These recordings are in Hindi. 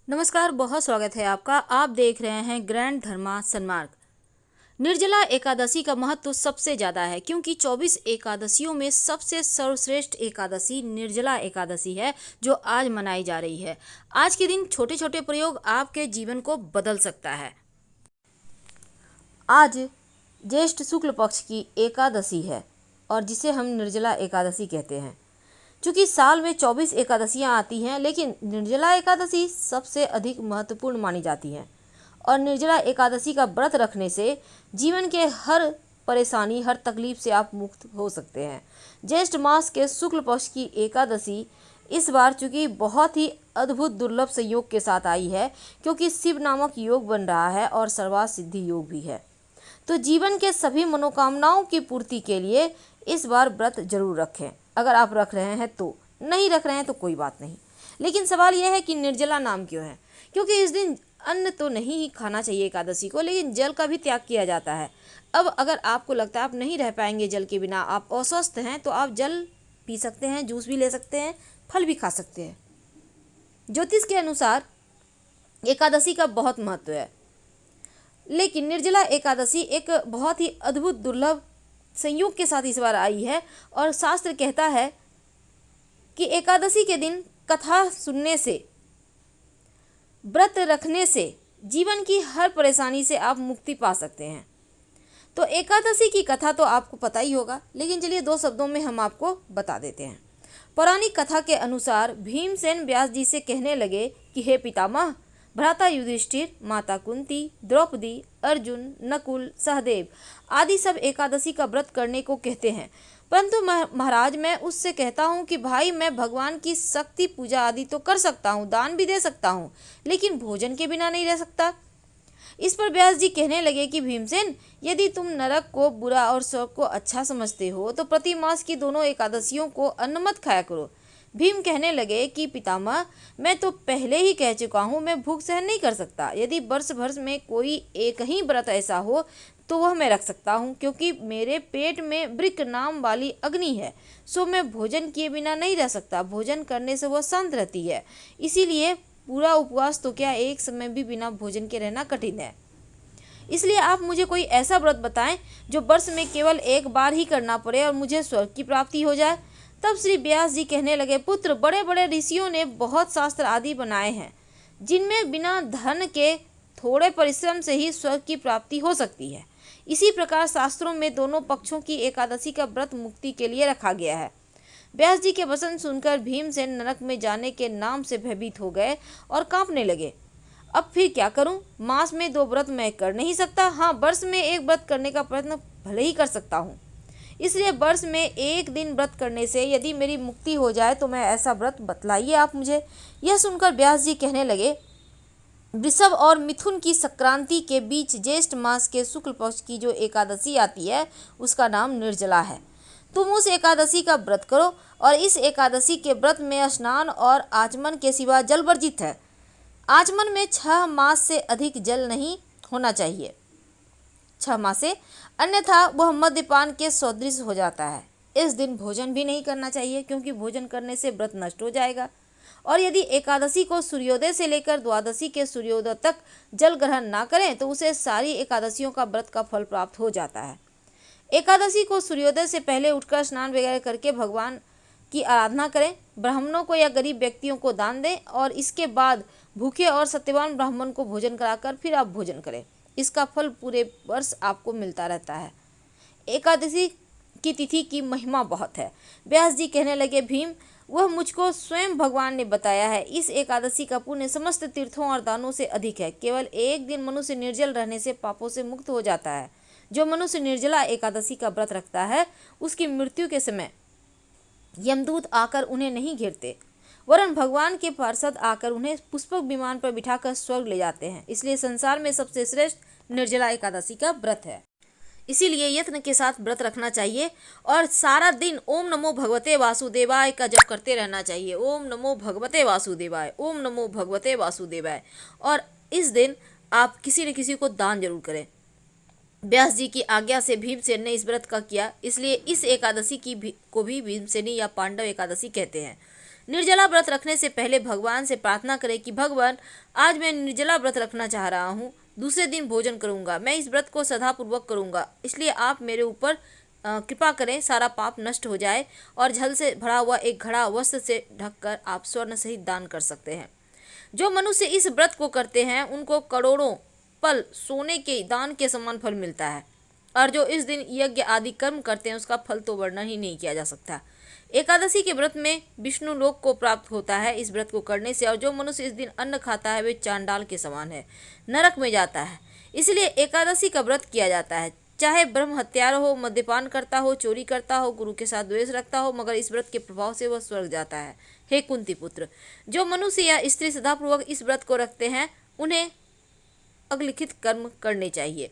नमस्कार, बहुत स्वागत है आपका। आप देख रहे हैं ग्रैंड धर्मा सन्मार्ग। निर्जला एकादशी का महत्व सबसे ज़्यादा है क्योंकि 24 एकादशियों में सबसे सर्वश्रेष्ठ एकादशी निर्जला एकादशी है जो आज मनाई जा रही है। आज के दिन छोटे छोटे प्रयोग आपके जीवन को बदल सकता है। आज ज्येष्ठ शुक्ल पक्ष की एकादशी है और जिसे हम निर्जला एकादशी कहते हैं। चूँकि साल में 24 एकादशियाँ आती हैं, लेकिन निर्जला एकादशी सबसे अधिक महत्वपूर्ण मानी जाती है। और निर्जला एकादशी का व्रत रखने से जीवन के हर परेशानी, हर तकलीफ से आप मुक्त हो सकते हैं। ज्येष्ठ मास के शुक्ल पक्ष की एकादशी इस बार चूँकि बहुत ही अद्भुत दुर्लभ संयोग के साथ आई है, क्योंकि शिव नामक योग बन रहा है और सर्वार्थ सिद्धि योग भी है। तो जीवन के सभी मनोकामनाओं की पूर्ति के लिए इस बार व्रत जरूर रखें। अगर आप रख रहे हैं तो, नहीं रख रहे हैं तो कोई बात नहीं। लेकिन सवाल यह है कि निर्जला नाम क्यों है? क्योंकि इस दिन अन्न तो नहीं ही खाना चाहिए एकादशी को, लेकिन जल का भी त्याग किया जाता है। अब अगर आपको लगता है आप नहीं रह पाएंगे जल के बिना, आप अस्वस्थ हैं, तो आप जल पी सकते हैं, जूस भी ले सकते हैं, फल भी खा सकते हैं। ज्योतिष के अनुसार एकादशी का बहुत महत्व है, लेकिन निर्जला एकादशी एक बहुत ही अद्भुत दुर्लभ संयोग के साथ इस बार आई है। और शास्त्र कहता है कि एकादशी के दिन कथा सुनने से, व्रत रखने से जीवन की हर परेशानी से आप मुक्ति पा सकते हैं। तो एकादशी की कथा तो आपको पता ही होगा, लेकिन चलिए 2 शब्दों में हम आपको बता देते हैं। पौराणिक कथा के अनुसार भीमसेन व्यास जी से कहने लगे कि हे पितामह, भ्राता युधिष्ठिर, माता कुंती, द्रौपदी, अर्जुन, नकुल, सहदेव आदि सब एकादशी का व्रत करने को कहते हैं, परंतु महाराज मैं उससे कहता हूँ कि भाई मैं भगवान की शक्ति पूजा आदि तो कर सकता हूँ, दान भी दे सकता हूँ, लेकिन भोजन के बिना नहीं रह सकता। इस पर व्यास जी कहने लगे कि भीमसेन, यदि तुम नरक को बुरा और स्वर्ग को अच्छा समझते हो तो प्रति मास की दोनों एकादशियों को अन्न मत खाया करो। भीम कहने लगे कि पितामह, मैं तो पहले ही कह चुका हूँ, मैं भूख सहन नहीं कर सकता। यदि वर्ष भर में कोई एक ही व्रत ऐसा हो तो वह मैं रख सकता हूँ, क्योंकि मेरे पेट में वृक नाम वाली अग्नि है, सो मैं भोजन किए बिना नहीं रह सकता। भोजन करने से वह शांत रहती है, इसीलिए पूरा उपवास तो क्या, एक समय भी बिना भोजन के रहना कठिन है। इसलिए आप मुझे कोई ऐसा व्रत बताएं जो वर्ष में केवल एक बार ही करना पड़े और मुझे स्वर्ग की प्राप्ति हो जाए। तब श्री व्यास जी कहने लगे, पुत्र, बड़े बड़े ऋषियों ने बहुत शास्त्र आदि बनाए हैं जिनमें बिना धन के थोड़े परिश्रम से ही स्वर्ग की प्राप्ति हो सकती है। इसी प्रकार शास्त्रों में दोनों पक्षों की एकादशी का व्रत मुक्ति के लिए रखा गया है। व्यास जी के वचन सुनकर भीमसेन नरक में जाने के नाम से भयभीत हो गए और कांपने लगे। अब फिर क्या करूं? मास में 2 व्रत मैं कर नहीं सकता, हाँ वर्ष में 1 व्रत करने का प्रयत्न भले ही कर सकता हूं। इसलिए वर्ष में 1 दिन व्रत करने से यदि मेरी मुक्ति हो जाए तो मैं ऐसा व्रत बतलाइए आप मुझे। यह सुनकर व्यास जी कहने लगे, वृषभ और मिथुन की संक्रांति के बीच ज्येष्ठ मास के शुक्ल पक्ष की जो एकादशी आती है उसका नाम निर्जला है। तुम उस एकादशी का व्रत करो, और इस एकादशी के व्रत में स्नान और आचमन के सिवा जल वर्जित है। आचमन में 6 मास से अधिक जल नहीं होना चाहिए, 6 मास से, अन्यथा वह मद्यपान के सदृश हो जाता है। इस दिन भोजन भी नहीं करना चाहिए, क्योंकि भोजन करने से व्रत नष्ट हो जाएगा। और यदि एकादशी को सूर्योदय से लेकर द्वादशी के सूर्योदय तक जल ग्रहण ना करें तो उसे सारी एकादशियों का व्रत का फल प्राप्त हो जाता है। एकादशी को सूर्योदय से पहले उठकर स्नान वगैरह करके भगवान की आराधना करें, ब्राह्मणों को या गरीब व्यक्तियों को दान दें, और इसके बाद भूखे और सत्यवान ब्राह्मण को भोजन कराकर फिर आप भोजन करें। इसका फल पूरे वर्ष आपको मिलता रहता है। एकादशी की तिथि की महिमा बहुत है। व्यास जी कहने लगे, भीम, वह मुझको स्वयं भगवान ने बताया है। इस एकादशी का पुण्य समस्त तीर्थों और दानों से अधिक है। केवल एक दिन मनुष्य निर्जल रहने से पापों से मुक्त हो जाता है। जो मनुष्य निर्जला एकादशी का व्रत रखता है उसकी मृत्यु के समय यमदूत आकर उन्हें नहीं घेरते, वरन भगवान के पार्षद आकर उन्हें पुष्पक विमान पर बिठाकर स्वर्ग ले जाते हैं। इसलिए संसार में सबसे श्रेष्ठ निर्जला एकादशी का व्रत है। इसीलिए यत्न के साथ व्रत रखना चाहिए और सारा दिन ओम नमो भगवते वासुदेवाय का जप करते रहना चाहिए। ओम नमो भगवते वासुदेवाय, ओम नमो भगवते वासुदेवाय। और इस दिन आप किसी न किसी को दान जरूर करें। व्यास जी की आज्ञा से भीमसेन ने इस व्रत का किया, इसलिए इस एकादशी को भी भीमसेनी या पांडव एकादशी कहते हैं। निर्जला व्रत रखने से पहले भगवान से प्रार्थना करें कि भगवान, आज मैं निर्जला व्रत रखना चाह रहा हूँ, दूसरे दिन भोजन करूँगा, मैं इस व्रत को श्रद्धापूर्वक करूँगा, इसलिए आप मेरे ऊपर कृपा करें, सारा पाप नष्ट हो जाए। और जल से भरा हुआ एक घड़ा वस्त्र से ढककर आप स्वर्ण सहित दान कर सकते हैं। जो मनुष्य इस व्रत को करते हैं उनको करोड़ों पल सोने के दान के समान फल मिलता है, और जो इस दिन यज्ञ आदि कर्म करते हैं उसका फल तो वर्णन ही नहीं किया जा सकता। एकादशी के व्रत में विष्णु लोक को प्राप्त होता है इस व्रत को करने से, और जो मनुष्य इस दिन अन्न खाता है वे चांडाल के समान है, नरक में जाता है। इसलिए एकादशी का व्रत किया जाता है। चाहे ब्रह्म हत्यारा हो, मद्यपान करता हो, चोरी करता हो, गुरु के साथ द्वेष रखता हो, मगर इस व्रत के प्रभाव से वह स्वर्ग जाता है। हे कुंती पुत्र, जो मनुष्य या स्त्री सदापूर्वक इस व्रत को रखते हैं उन्हें अग्लिखित कर्म करने चाहिए।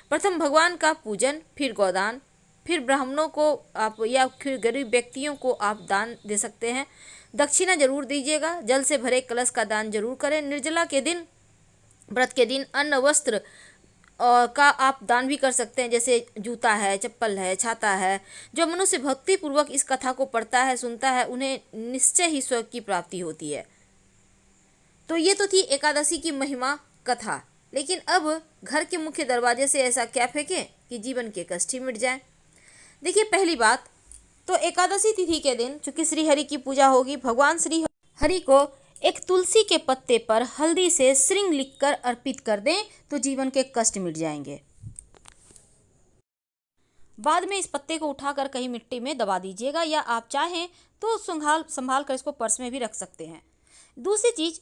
प्रथम भगवान का पूजन, फिर गोदान, फिर ब्राह्मणों को आप या फिर गरीब व्यक्तियों को आप दान दे सकते हैं। दक्षिणा जरूर दीजिएगा। जल से भरे कलश का दान जरूर करें। निर्जला के दिन, व्रत के दिन अन्न वस्त्र का आप दान भी कर सकते हैं, जैसे जूता है, चप्पल है, छाता है। जो मनुष्य भक्ति पूर्वक इस कथा को पढ़ता है, सुनता है, उन्हें निश्चय ही स्वर्ग की प्राप्ति होती है। तो ये तो थी एकादशी की महिमा कथा। लेकिन अब घर के मुख्य दरवाजे से ऐसा क्या फेंकें कि जीवन के कष्ट ही मिट जाए। देखिए, पहली बात तो एकादशी तिथि के दिन चूंकि श्री हरि की पूजा होगी, भगवान श्री हरि को एक तुलसी के पत्ते पर हल्दी से श्रृंग लिखकर अर्पित कर दें तो जीवन के कष्ट मिट जाएंगे। बाद में इस पत्ते को उठाकर कहीं मिट्टी में दबा दीजिएगा, या आप चाहें तो संभाल कर इसको पर्स में भी रख सकते हैं। दूसरी चीज,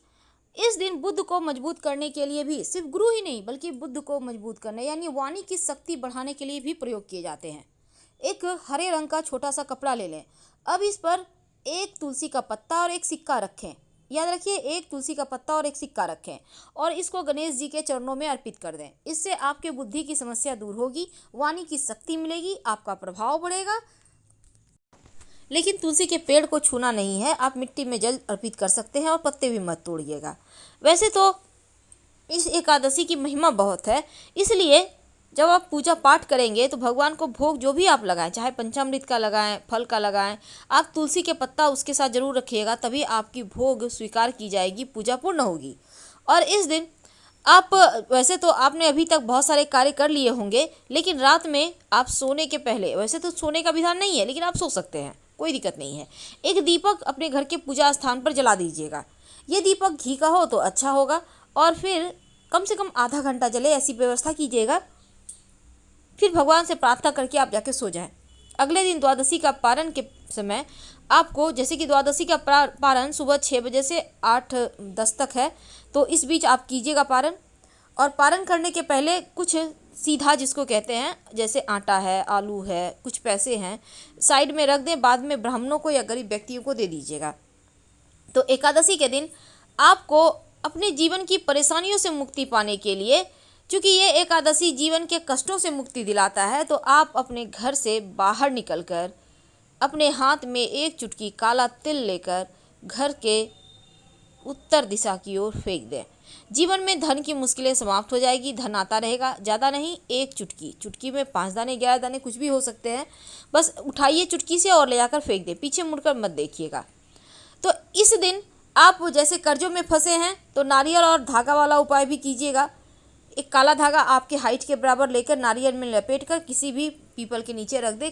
इस दिन बुद्ध को मजबूत करने के लिए भी, सिर्फ गुरु ही नहीं बल्कि बुद्ध को मजबूत करने यानी वाणी की शक्ति बढ़ाने के लिए भी प्रयोग किए जाते हैं। एक हरे रंग का छोटा सा कपड़ा ले लें। अब इस पर एक तुलसी का पत्ता और एक सिक्का रखें। याद रखिए, एक तुलसी का पत्ता और एक सिक्का रखें और इसको गणेश जी के चरणों में अर्पित कर दें। इससे आपके बुद्धि की समस्या दूर होगी, वाणी की शक्ति मिलेगी, आपका प्रभाव बढ़ेगा। लेकिन तुलसी के पेड़ को छूना नहीं है, आप मिट्टी में जल अर्पित कर सकते हैं और पत्ते भी मत तोड़िएगा। वैसे तो इस एकादशी की महिमा बहुत है, इसलिए जब आप पूजा पाठ करेंगे तो भगवान को भोग जो भी आप लगाएं, चाहे पंचामृत का लगाएं, फल का लगाएं, आप तुलसी के पत्ता उसके साथ जरूर रखिएगा, तभी आपकी भोग स्वीकार की जाएगी, पूजा पूर्ण होगी। और इस दिन आप, वैसे तो आपने अभी तक बहुत सारे कार्य कर लिए होंगे, लेकिन रात में आप सोने के पहले, वैसे तो सोने का विधान नहीं है लेकिन आप सो सकते हैं, कोई दिक्कत नहीं है, एक दीपक अपने घर के पूजा स्थान पर जला दीजिएगा। ये दीपक घी का हो तो अच्छा होगा, और फिर कम से कम आधा घंटा जले, ऐसी व्यवस्था कीजिएगा। फिर भगवान से प्रार्थना करके आप जाके सो जाएं। अगले दिन द्वादशी का पारण के समय आपको, जैसे कि द्वादशी का पारण सुबह 6 बजे से 8-10 तक है, तो इस बीच आप कीजिएगा पारण। और पारण करने के पहले कुछ सीधा जिसको कहते हैं, जैसे आटा है, आलू है, कुछ पैसे हैं, साइड में रख दें, बाद में ब्राह्मणों को या गरीब व्यक्तियों को दे दीजिएगा। तो एकादशी के दिन आपको अपने जीवन की परेशानियों से मुक्ति पाने के लिए, चूँकि ये एकादशी जीवन के कष्टों से मुक्ति दिलाता है, तो आप अपने घर से बाहर निकलकर अपने हाथ में एक चुटकी काला तिल लेकर घर के उत्तर दिशा की ओर फेंक दें। जीवन में धन की मुश्किलें समाप्त हो जाएगी, धन आता रहेगा। ज़्यादा नहीं, एक चुटकी में 5 दाने 11 दाने कुछ भी हो सकते हैं, बस उठाइए चुटकी से और ले जाकर फेंक दें, पीछे मुड़कर मत देखिएगा। तो इस दिन आप जैसे कर्जों में फंसे हैं तो नारियल और धागा वाला उपाय भी कीजिएगा। एक काला धागा आपके हाइट के बराबर लेकर नारियल में लपेटकर किसी भी पीपल के नीचे रख दे।